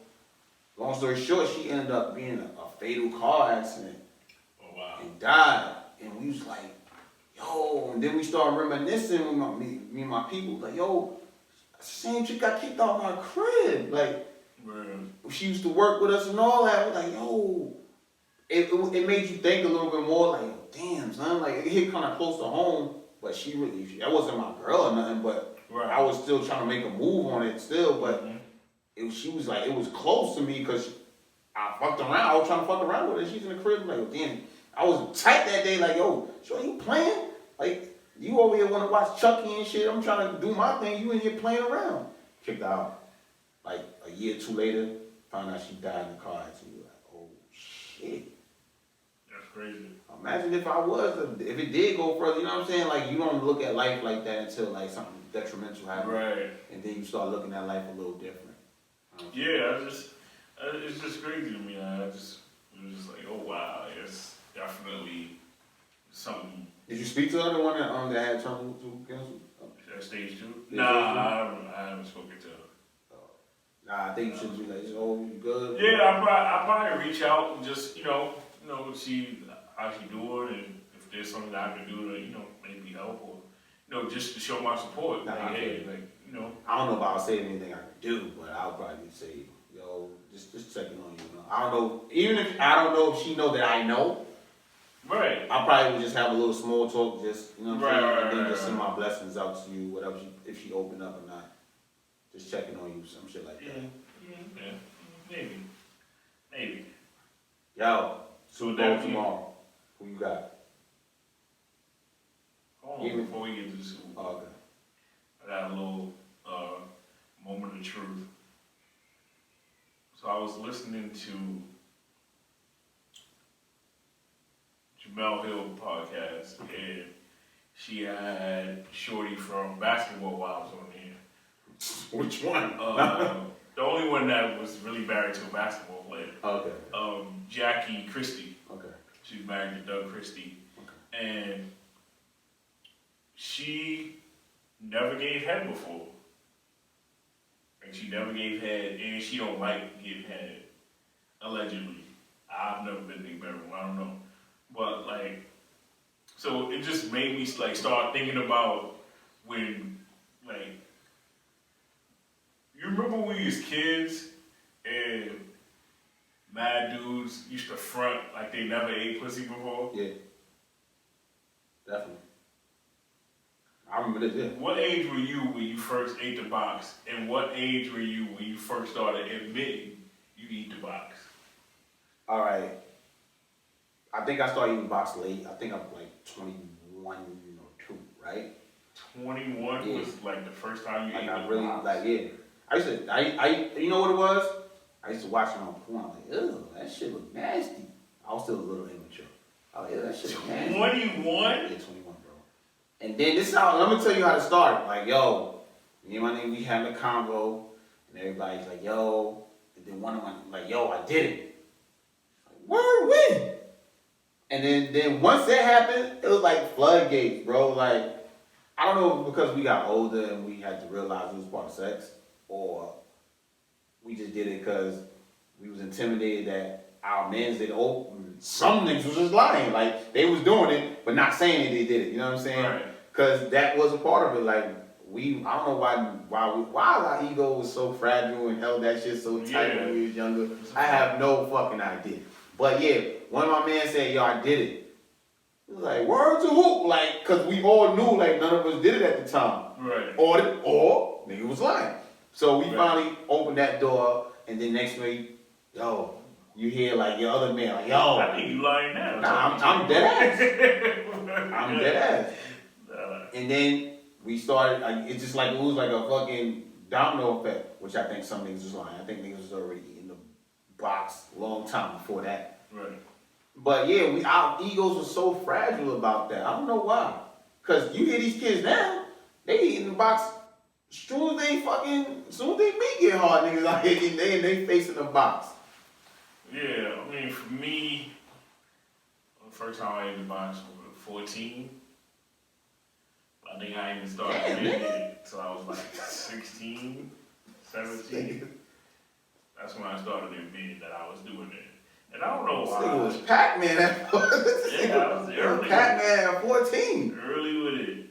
long story short, she ended up being a fatal car accident. Oh wow. And died. And we was like, yo. And then we started reminiscing with me and my people. Like, yo, same chick got kicked out of my crib. Like. Man. She used to work with us and all that. We're like, yo, it made you think a little bit more. Like, damn, son, like it hit kind of close to home. But that wasn't my girl or nothing. But I was still trying to make a move on it still. But she was like, it was close to me because I fucked around. I was trying to fuck around with her. She's in the crib. Like, damn, I was tight that day. Like, yo, sure you playing? Like, you over here want to watch Chucky and shit. I'm trying to do my thing. You in here playing around. Kicked her out. Like a year or two later, found out she died in the car accident. You're like, oh shit. That's crazy. Imagine if it did go further, you know what I'm saying? Like you don't look at life like that until like something detrimental happens. Right. And then you start looking at life a little different. Yeah, it's just crazy to me. It was just like, oh wow, it's definitely something. Did you speak to the one that had terminal cancer? That stage 2? Nah, I haven't spoken to her. Nah, I think you should be like, oh, you good? Yeah, I probably reach out and just, you know, see how she doing and if there's something that I can do to, you know, maybe help or, you know, just to show my support. Nah, like, hey, like, you know. I don't know if I'll say anything I can do, but I'll probably say, yo, just checking on you. I don't know. I don't know if she know that I know. Right. I probably would just have a little small talk, just, you know what I'm saying? And then Right. just send my blessings out to you, whatever, if she open up or not. Just checking on you, some shit like that. Yeah. Maybe. Yo, Super Bowl tomorrow. Who you got? Hold on, before we get to the Super Bowl. Oh, okay. I got a little moment of truth. So I was listening to Jamel Hill podcast, and she had Shorty from Basketball Wives on here. Which one? The only one that was really married to a basketball player. Okay. Jackie Christie. Okay. She's married to Doug Christie. Okay. And she never gave head before. Like, she never gave head, and she don't like giving head. Allegedly. I've never been to a bedroom, I don't know. But, like, so it just made me, like, start thinking about when, like, you remember when we was kids and mad dudes used to front like they never ate pussy before? Yeah. Definitely. I remember this, yeah. What age were you when you first ate the box? And what age were you when you first started admitting you eat the box? All right. I think I started eating box late. I think I'm like 21 or 2, right? 21 was like the first time you ate I the really, box? like, yeah. I used to, you know what it was? I used to watch it on porn. I'm like, ew, that shit look nasty. I was still a little immature. I was like, ew, that shit look nasty. 21? Yeah, 21, bro. And then this is how, let me tell you how to start. Like, yo, me and my nigga, we having a convo, and everybody's like, yo, and then one of my, like, yo, I did it. Like, word win. And then once that happened, it was like floodgates, bro. Like, I don't know if because we got older and we had to realize it was part of sex, or we just did it because we was intimidated that our mans did some niggas was just lying. Like, they was doing it, but not saying that they did it. You know what I'm saying? Right. Because that was a part of it. Like, I don't know why our ego was so fragile and held that shit so tight when we was younger. I have no fucking idea. But yeah, one of my men said, yo, I did it. It was like, word to who? Like, because we all knew, like, none of us did it at the time. Right. Or nigga was lying. So we finally opened that door, and then next week, yo, you hear, like, your other man, like, yo. I think you lying now. Nah, I'm dead ass. I'm dead ass. And then we started, like, it's just like, it was like a fucking domino effect, which I think some niggas was lying. I think niggas was already in the box a long time before that. Right. But yeah, our egos were so fragile about that. I don't know why. Cause you hear these kids now, they eat in the box soon as they meat get hard, niggas out here eating, they facing the box. Yeah, I mean, for me, the first time I ate the box was 14. I think I even started doing it until I was like 16, 17. That's when I started admitting that I was doing it. And I don't know why. This nigga was Pac-Man at 14. Yeah, I was early. Pac-Man at 14. Early with it.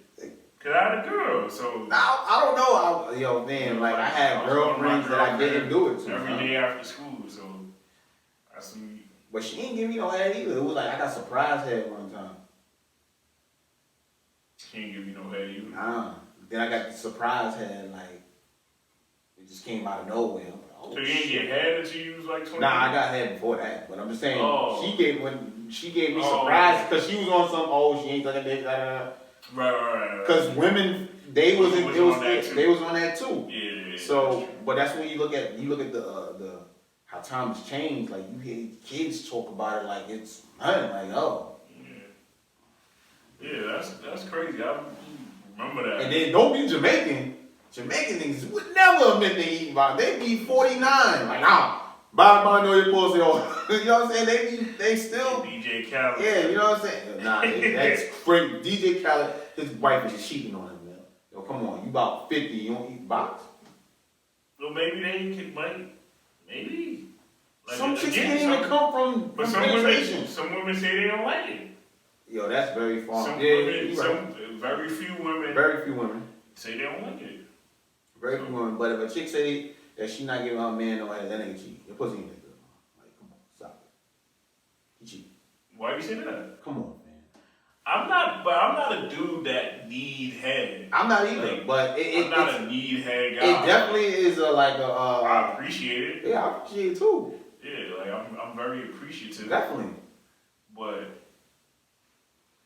Cause I had a girl, so. I don't know. Yo, man, like, I had girlfriends that I didn't do it to. Every day after school, so. I see. But she didn't give me no head either. It was like, I got surprise head one time. She didn't give you no head either. Nah. Then I got the surprise head, like, it just came out of nowhere. I'm like, oh, so you didn't get head until you was like 20? Nah, I got head before that. But I'm just saying, she gave me surprise because she was on some, she ain't gonna dick, Right. Because women, they was on that too. Yeah. So, but that's when you look at the how times change. Like, you hear kids talk about it like it's nothing. Like, oh. Yeah, that's crazy. I remember that. And then don't be Jamaican. Jamaican niggas would never admit they eat box. They be 49. Like, nah, bye know your pussy. You know what I'm saying? They still. DJ Khaled. Yeah, you know what I'm saying? Nah, that's crazy. DJ Khaled, his wife is cheating on him, man. Yo, come on, you about 50, you don't eat box? Well, maybe they might. Maybe. Like, some chicks can't even come from penetration. Some women say they don't like it. Yo, that's very far. Very few women say they don't like it. Very few women. But if a chick say that she not giving her man no head, that nigga cheat. Your pussy ain't that good. Like, come on, stop it. He cheat. Why you say that? Come on, man. I'm not a dude that need head. I'm not either, like, but I'm not a need head guy. It definitely is I appreciate it. Yeah, I appreciate it too. Yeah, like I'm very appreciative. Definitely. But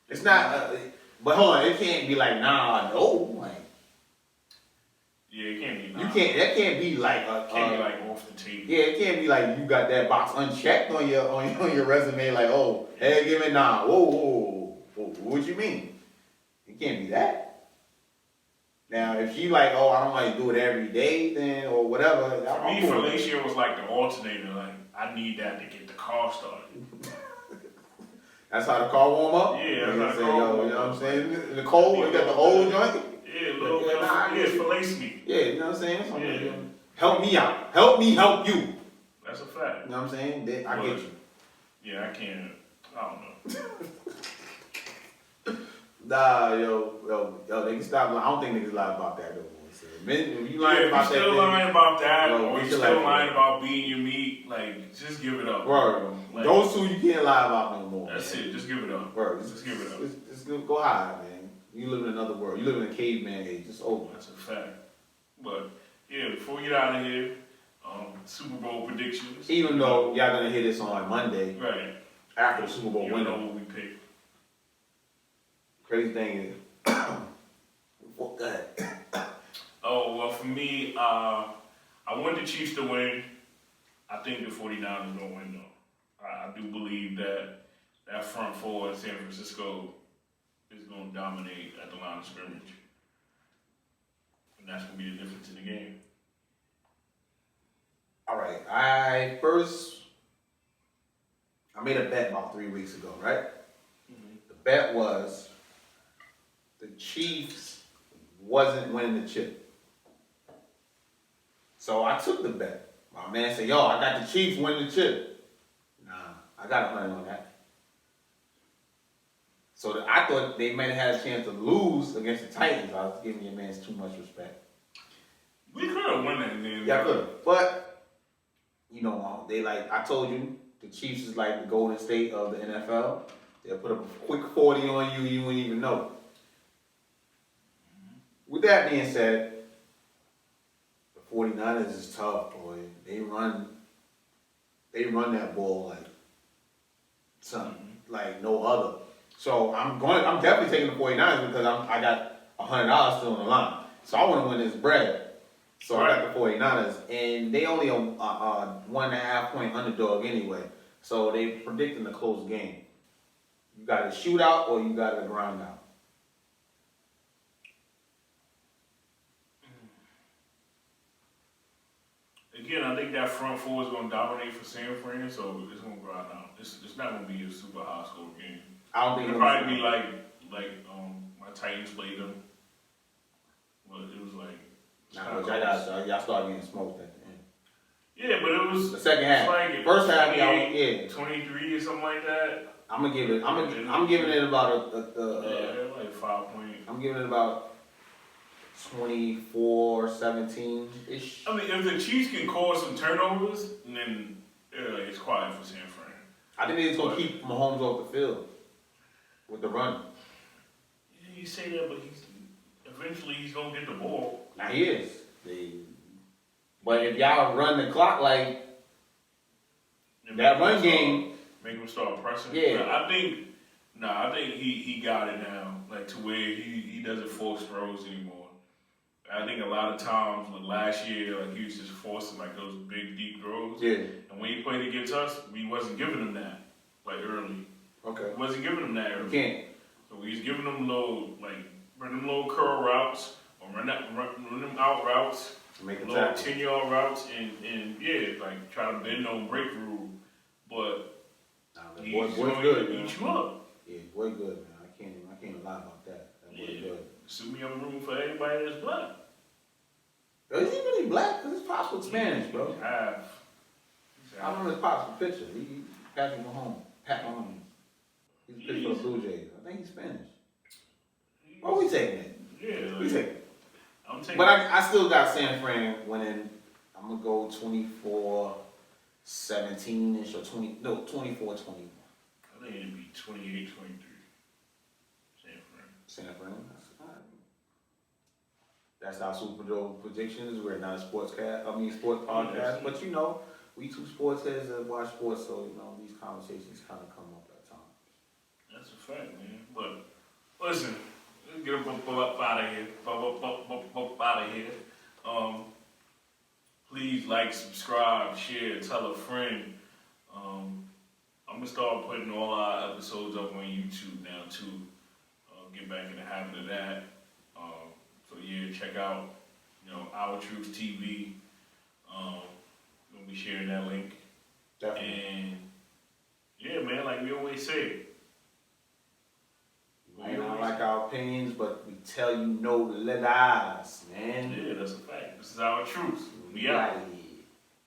it's not. But hold on, it can't be like no, like. Yeah, it can't be. You can't. That can't be like can't be like off the table. Yeah, it can't be like you got that box unchecked on your resume. Like, oh, hey, give me nah. Whoa. What you mean? It can't be that. Now, if she like, oh, I don't like do it every day, then or whatever. For me, fellatio was like the alternator. Like, I need that to get the car started. That's how the car warm up. Yeah, that's how the car warm up. You know what I'm saying? The cold, you got the old joint. Yeah, fillet me. Yeah, you know what I'm saying? Yeah. Help me out. Help me help you. That's a fact. You know what I'm saying? I get you. Yeah, I can't. I don't know. Nah, yo, they can stop. I don't think niggas lie about that though. Men, if you lying about that, still lying about that, or you still like lying about being your meat, like just give it up. Bro, like, those two you can't lie about no more. That's it. Just give it up. Bro, just give it up. Just go high, man. You live in another world. You live in a caveman age. It's over. That's a fact. But yeah, before we get out of here, Super Bowl predictions. Even though y'all gonna hear this on Monday, right after the Super Bowl you winner, know what we picked. Crazy thing is, go ahead. Oh, well, for me, I want the Chiefs to win. I think the 49ers going to win, though. I do believe that front four in San Francisco is going to dominate at the line of scrimmage. And that's going to be the difference in the game. All right. I made a bet about 3 weeks ago, right? Mm-hmm. The bet was the Chiefs wasn't winning the chip. So I took the bet. My man said, yo, I got the Chiefs winning the chip. Nah, I got money on that. So I thought they might have had a chance to lose against the Titans. I was giving your man too much respect. We could have won that game. Yeah, I could have. But, you know, they like, I told you, the Chiefs is like the Golden State of the NFL. They'll put up a quick 40 on you, you wouldn't even know. With that being said, 49ers is tough, boy. They run that ball like something like no other. So I'm definitely taking the 49ers because I got $100 still on the line. So I want to win this bread. So I got the 49ers, and they only a 1.5 point underdog anyway. So they predicting a close game. You got a shootout or you got a ground out. Again, I think that front four is going to dominate for San Fran, so it's going to grind out. It's not going to be a super high score game. I don't think it'll probably be like my Titans played them, but it was like y'all started getting smoked at the end. Yeah, but it was the second half. Like First half, y'all 23 or something like that. I'm giving it about like 5 points. I'm giving it about 24-17-ish. I mean, if the Chiefs can cause some turnovers, then it's quiet for San Fran. I think they're just going to keep Mahomes off the field with the run. Yeah, you say that, but eventually he's going to get the ball. Now he is. But if y'all run the clock like that run game. Make him start pressing. Yeah. I think he got it now, like to where he doesn't force throws anymore. I think a lot of times, like last year, like he was just forcing like those big deep throws. Yeah. And when he played against us, we wasn't giving him that like early. Okay. We wasn't giving him that early. You can't. So we was giving him run them little curl routes or run them out routes, little 10-yard routes, and try to bend on break rule, but. Boy's good, man. Eat you up. Yeah, boy good, man. I can't lie about that. That boy good. Sue me, I'm rooting for everybody that's black. Is he really black? Because his pops was Spanish, bro. Half. I don't know his pops' picture. He Patrick Mahomes. Pat Mahomes. He's a pitcher for the Blue Jays. I think he's Spanish. Oh, we taking it. Yeah. We taking it. I'm taking but I still got San Fran winning. I'm going to go 24-17-ish or 24-21. I think it'd be 28, 23. San Fran. That's our Super Bowl predictions. We're not a sports podcast, but you know, we two sports heads that watch sports, so you know these conversations kind of come up at times. That's a fact, man. But listen, let's get up out of here. Out of here. Please like, subscribe, share, tell a friend. I'm gonna start putting all our episodes up on YouTube now too. Get back in the habit of that. So yeah, check out, you know, Our Truth TV. We'll be sharing that link. Definitely. And yeah, man, like we always say. We might not like our opinions, but we tell you no lies, man. Yeah, that's a fact. This is Our Truth. We out. Right.